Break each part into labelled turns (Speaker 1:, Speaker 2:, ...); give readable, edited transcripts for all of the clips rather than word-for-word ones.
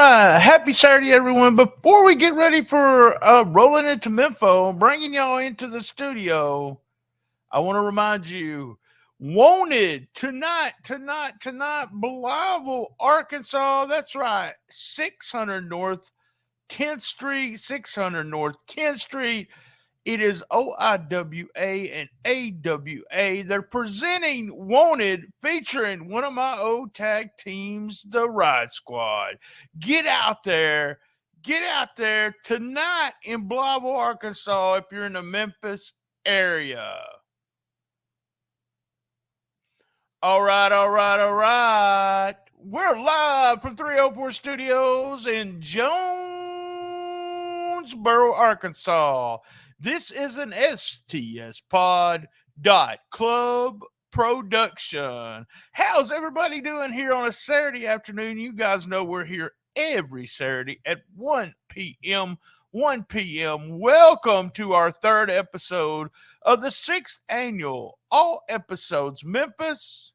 Speaker 1: right. Happy Saturday, everyone. Before we get ready for rolling into Mempho, bringing y'all into the studio, I want to remind you, wanted tonight, Believable, Arkansas. That's right. 600 North 10th Street, 600 North 10th Street. It is OIWA and AWA. They're presenting Wanted, featuring one of my old tag teams, the Ride Squad. Get out there. Get out there tonight in Blytheville, Arkansas, if you're in the Memphis area. All right. We're live from 304 Studios in Jonesboro, Arkansas. This is an STS Pod Club production. How's everybody doing here on a Saturday afternoon? You guys know we're here every Saturday at 1 p.m. 1 p.m. Welcome to our third episode of the 6th annual All Episodes Memphis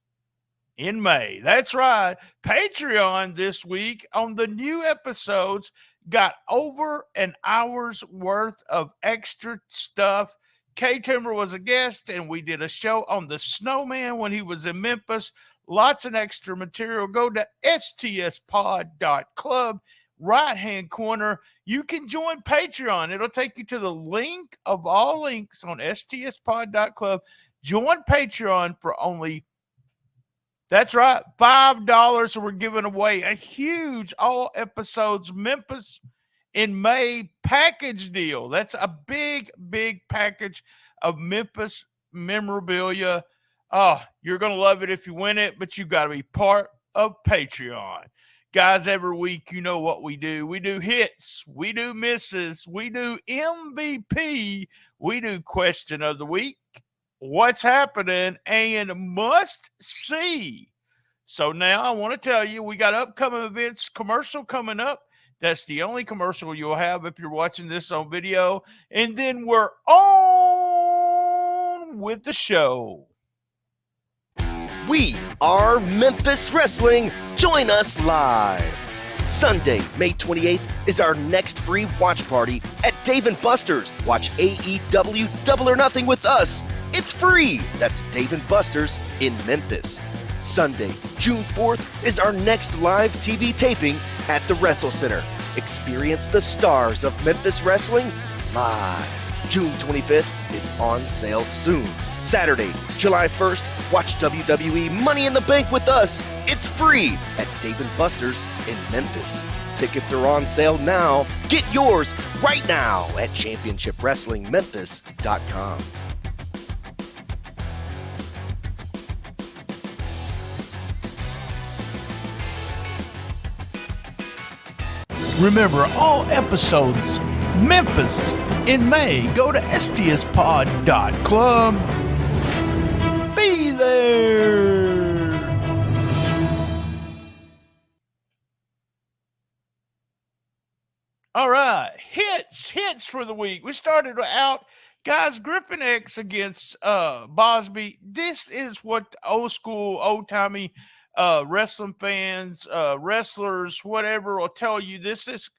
Speaker 1: in May. That's right. Patreon this week on the new episodes got over an hour's worth of extra stuff. K-Timber was a guest, and we did a show on the snowman when he was in Memphis. Lots of extra material. Go to stspod.club, right-hand corner. You can join Patreon. It'll take you to the link of all links on stspod.club. Join Patreon for only, that's right, $5. We're giving away a huge all episodes Memphis in May package deal. That's a big package of Memphis memorabilia. Oh, you're going to love it if you win it, but you got to be part of Patreon. Guys, every week, you know what we do. We do hits, we do misses, we do MVP, we do question of the week, what's happening, and must see. So now I want to tell you, we got upcoming events, commercial coming up. That's the only commercial you'll have if you're watching this on video. And then we're on with the show.
Speaker 2: We are Memphis Wrestling. Join us live. Sunday, May 28th is our next free watch party at Dave & Buster's. Watch AEW Double or Nothing with us. It's free. That's Dave & Buster's in Memphis. Sunday, June 4th is our next live TV taping at the Wrestle Center. Experience the stars of Memphis Wrestling live. June 25th is on sale soon. Saturday, July 1st, watch WWE Money in the Bank with us. It's free at Dave & Buster's in Memphis. Tickets are on sale now. Get yours right now at championshipwrestlingmemphis.com.
Speaker 1: Remember, all episodes Memphis in May. Go to stspod.club. Be there. All right, hits for the week. We started out, guys, Griffin X against Bosby. This is what old school, old-timey wrestling fans, wrestlers, whatever, will tell you. This is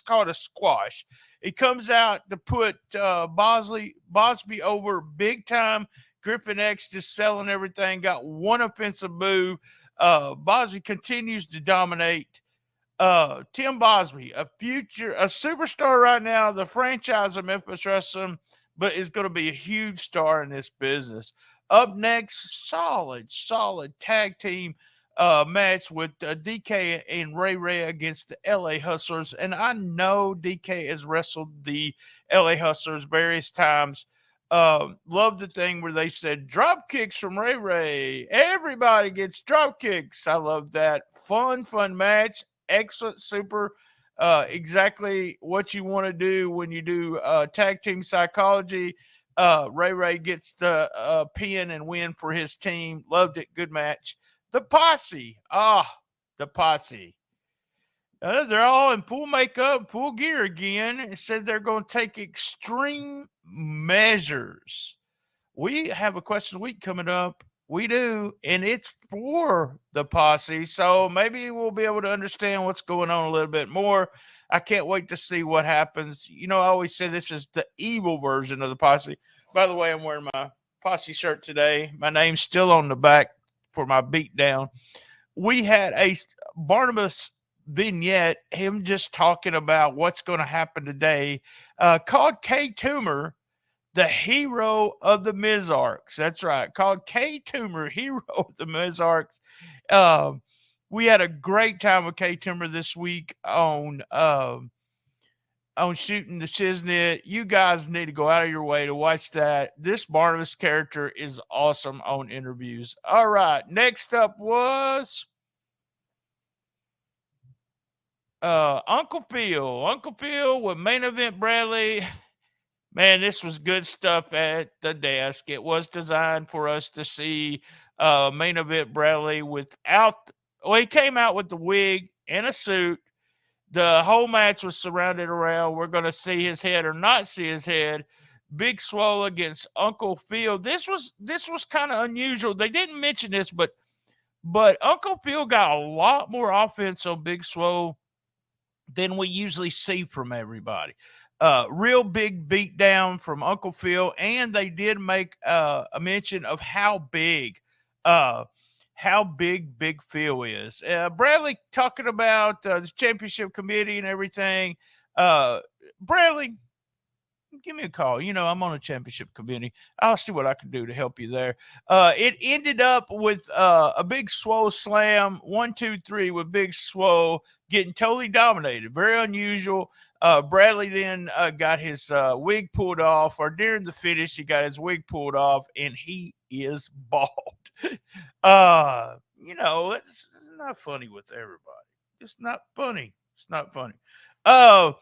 Speaker 1: called a squash. It comes out to put Bosby over big time. Griffin X just selling everything. Got one offensive boo. Bosby continues to dominate. Tim Bosby, a superstar right now, the franchise of Memphis Wrestling, but is going to be a huge star in this business. Up next, solid tag team match with DK and Ray against the LA Hustlers. And I know DK has wrestled the LA Hustlers various times. Love the thing where they said drop kicks from Ray. Everybody gets drop kicks. I love that. Fun match. Excellent, super. Exactly what you want to do when you do tag team psychology. Ray gets the pin and win for his team. Loved it. Good match. The Posse. The Posse. They're all in full makeup, full gear again. It said they're going to take extreme measures. We have a question of the week coming up We do, and it's for the posse. So maybe we'll be able to understand what's going on a little bit more. I can't wait to see what happens. I always say this is the evil version of the posse. By the way, I'm wearing my posse shirt today. My name's still on the back for my beat down. We had a Barnabas vignette, him just talking about what's going to happen today, called K Toomer the hero of the Mizarks. That's right, called K Toomer, hero of the Mizarks. Um, we had a great time with K Toomer this week on shooting the shiznit. You guys need to go out of your way to watch that. This Barnabas character is awesome on interviews. All right, next up was Uncle Phil. Uncle Phil with main event Bradley. Man, this was good stuff at the desk. It was designed for us to see main event Bradley without. Well, he came out with the wig and a suit. The whole match was surrounded around. We're going to see his head or not see his head. Big Swole against Uncle Phil. This was kind of unusual. They didn't mention this, but Uncle Phil got a lot more offense on Big Swole than we usually see from everybody. Real big beat down from Uncle Phil, and they did make a mention of how big Big Phil is. Bradley talking about the championship committee and everything. Bradley, give me a call. I'm on a championship committee. I'll see what I can do to help you there. It ended up with a Big Swole slam, 1, 2, 3, with Big Swole getting totally dominated. Very unusual. Bradley then got his wig pulled off, or during the finish, he got his wig pulled off, and he is bald. It's not funny with everybody. It's not funny. It's not funny. All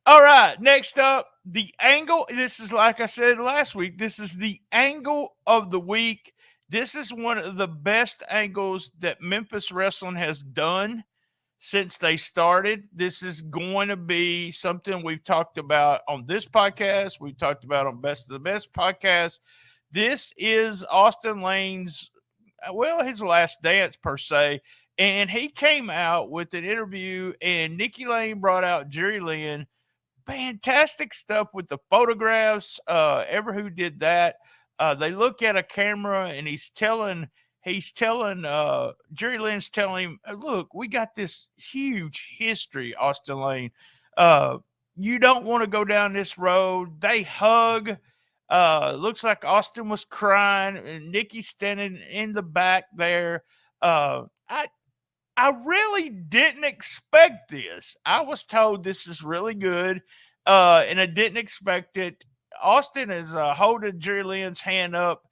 Speaker 1: right, next up, the angle. This is, like I said last week, this is the angle of the week. This is one of the best angles that Memphis Wrestling has done since they started. This is going to be something we've talked about on this podcast. We've talked about on Best of the Best podcast. This is Austin Lane's, his last dance per se. And he came out with an interview, and Nikki Lane brought out Jerry Lynn. Fantastic stuff with the photographs. Ever who did that. They look at a camera, and he's telling Jerry Lynn's telling him, look, we got this huge history, Austin Lane. You don't want to go down this road. They hug. Looks like Austin was crying, and Nikki's standing in the back there. I really didn't expect this. I was told this is really good, and I didn't expect it. Austin is holding Jerry Lynn's hand up,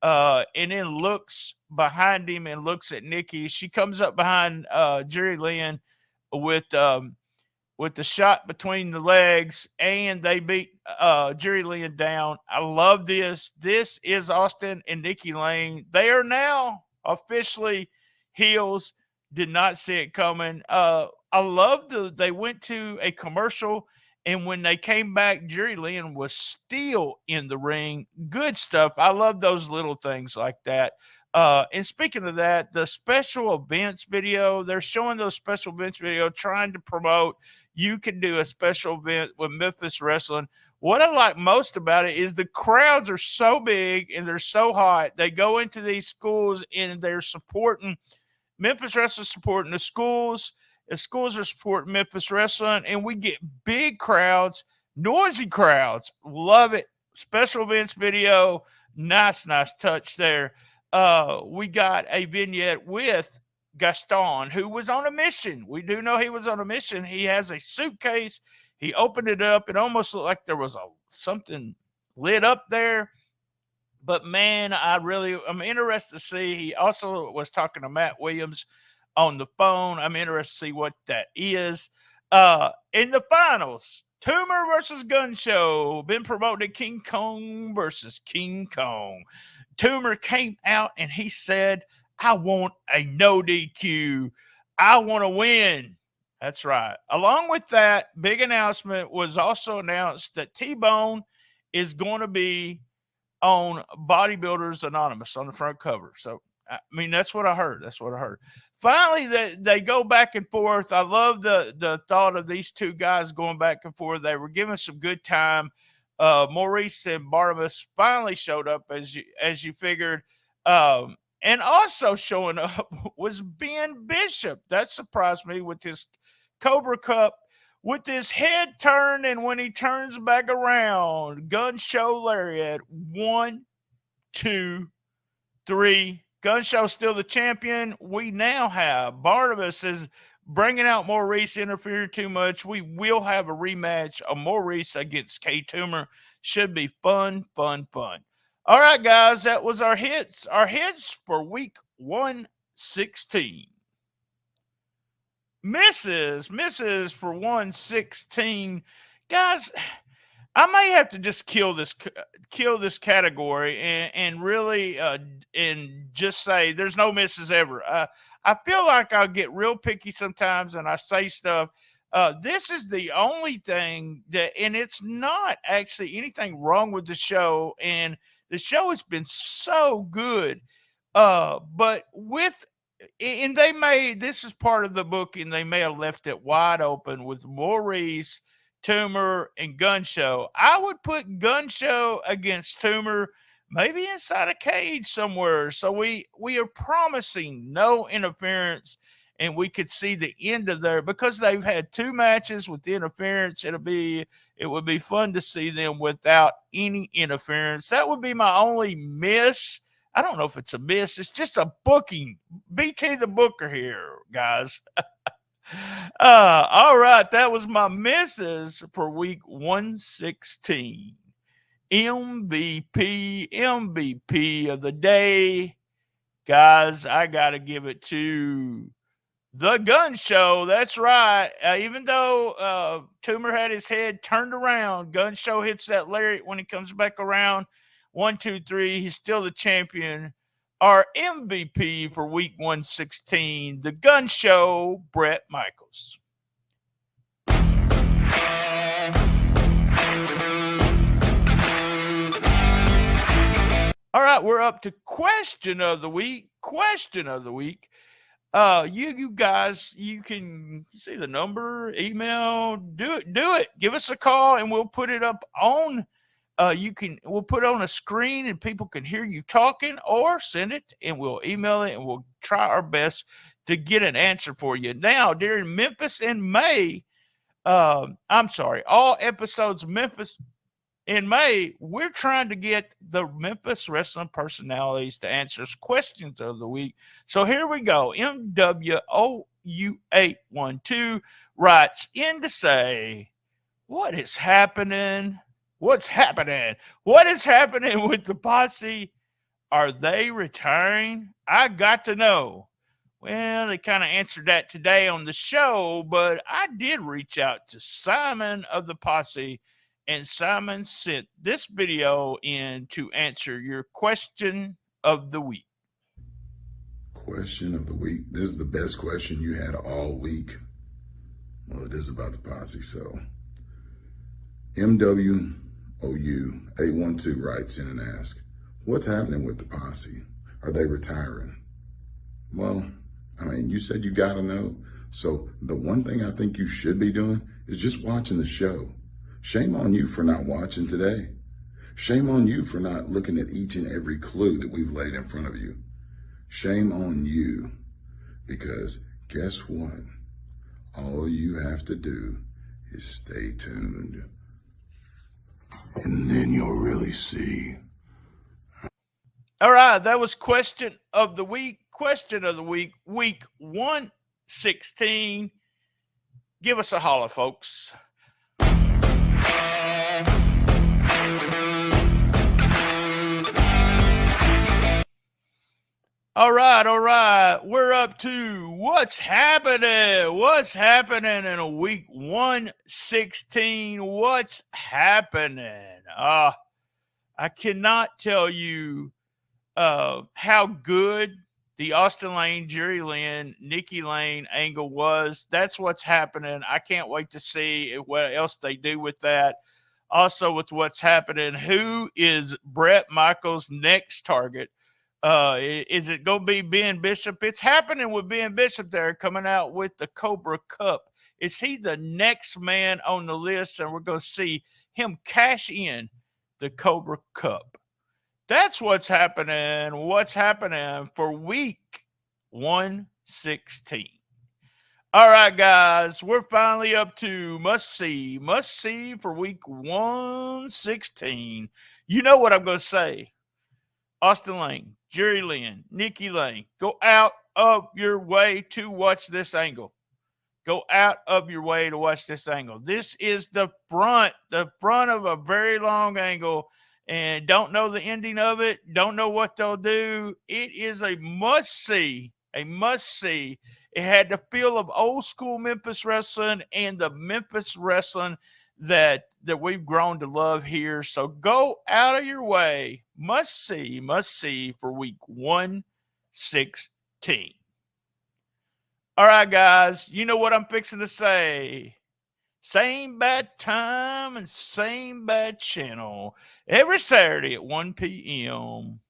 Speaker 1: and then looks behind him and looks at Nikki. She comes up behind Jerry Lynn with the shot between the legs, and they beat Jerry Lynn down. I love this. This is Austin and Nikki Lane. They are now officially heels. Did not see it coming. I love they went to a commercial, and when they came back, Jerry Lynn was still in the ring. Good stuff. I love those little things like that. And speaking of that, the special events video, they're showing those special events video, trying to promote you can do a special event with Memphis Wrestling. What I like most about it is the crowds are so big and they're so hot. They go into these schools and they're supporting Memphis Wrestling, supporting the schools. The schools are supporting Memphis Wrestling, and we get big crowds, noisy crowds. Love it. Special events video. Nice touch there. We got a vignette with Gaston, who was on a mission. We do know he was on a mission. He has a suitcase. He opened it up. It almost looked like there was something lit up there. But, man, I'm interested to see. He also was talking to Matt Williams on the phone. I'm interested to see what that is. In the finals, Toomer versus Gun Show. Been promoted King Kong versus King Kong. Toomer came out and he said, I want a no DQ. I want to win. That's right. Along with that, big announcement was also announced that T-Bone is going to be on Bodybuilders Anonymous on the front cover. So, I mean, that's what I heard. That's what I heard. Finally, they go back and forth. I love the thought of these two guys going back and forth. They were giving some good time. Maurice and Barnabas finally showed up as you figured. And also showing up was Ben Bishop. That surprised me with his Cobra Cup, with his head turned, and when he turns back around, gun show lariat. 1, 2, 3. Gun show still the champion. We now have Barnabas is bringing out Maurice, interfering too much. We will have a rematch of Maurice against K Toomer. Should be fun, fun, fun. All right, guys, that was our hits. Our hits for week 116. Misses for 116. Guys, I may have to just kill this category and really and just say there's no misses ever. I feel like I'll get real picky sometimes and I say stuff. This is the only thing that, and it's not actually anything wrong with the show, and the show has been so good. But with, and they may, this is part of the book, and they may have left it wide open with Maurice, Toomer, and Gun Show. I would put Gun Show against Toomer, maybe inside a cage somewhere. So we are promising no interference, and we could see the end of there because they've had 2 matches with interference. It would be fun to see them without any interference. That would be my only miss. I don't know if it's a miss. It's just a booking. BT the Booker here, guys. All right. That was my misses for week 116. MVP of the day. Guys, I got to give it to the Gun Show. That's right. Even though Toomer had his head turned around, Gun Show hits that lariat when he comes back around. 1, 2, 3. He's still the champion. Our MVP for week 116, the Gun Show, Brett Michaels. All right, we're up to question of the week. You guys, you can see the number, email, do it. Give us a call and we'll put it up on. We'll put it on a screen and people can hear you talking, or send it and we'll email it and we'll try our best to get an answer for you. Now, during Memphis in May, all episodes Memphis in May, we're trying to get the Memphis wrestling personalities to answer questions of the week. So here we go. MWOU812 writes in to say, what is happening? What's happening? What is happening with the posse? Are they retiring? I got to know. Well, they kind of answered that today on the show, but I did reach out to Simon of the posse, and Simon sent this video in to answer your question of the week.
Speaker 3: Question of the week. This is the best question you had all week. Well, it is about the posse, so. MWOU812 writes in and asks, what's happening with the posse? Are they retiring? Well, I mean, you said you got to know. So the one thing I think you should be doing is just watching the show. Shame on you for not watching today. Shame on you for not looking at each and every clue that we've laid in front of you. Shame on you, because guess what? All you have to do is stay tuned. And then you'll really see.
Speaker 1: All right, that was question of the week. Question of the week, week 116. Give us a holler, folks. All right. We're up to what's happening. What's happening in a week 116? What's happening? I cannot tell you how good the Austin Lane, Jerry Lynn, Nikki Lane angle was. That's what's happening. I can't wait to see what else they do with that. Also, with what's happening, who is Brett Michaels' next target? Is it going to be Ben Bishop? It's happening with Ben Bishop there, coming out with the Cobra Cup. Is he the next man on the list? And we're going to see him cash in the Cobra Cup. That's what's happening. What's happening for week 116. All right, guys, we're finally up to must see for week 116. You know what I'm going to say. Austin Lane, Jerry Lynn, Nikki Lane, go out of your way to watch this angle. Go out of your way to watch this angle. This is the front of a very long angle, and don't know the ending of it, don't know what they'll do. It is a must-see, It had the feel of old school Memphis wrestling and the Memphis wrestling that we've grown to love here. So go out of your way. Must see for week 116. All right, guys, you know what I'm fixing to say. Same bad time and same bad channel every Saturday at 1 p.m.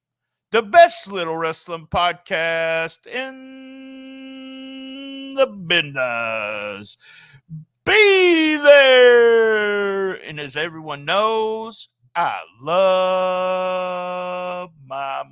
Speaker 1: The best little wrestling podcast in the business. Be there. And as everyone knows, I love my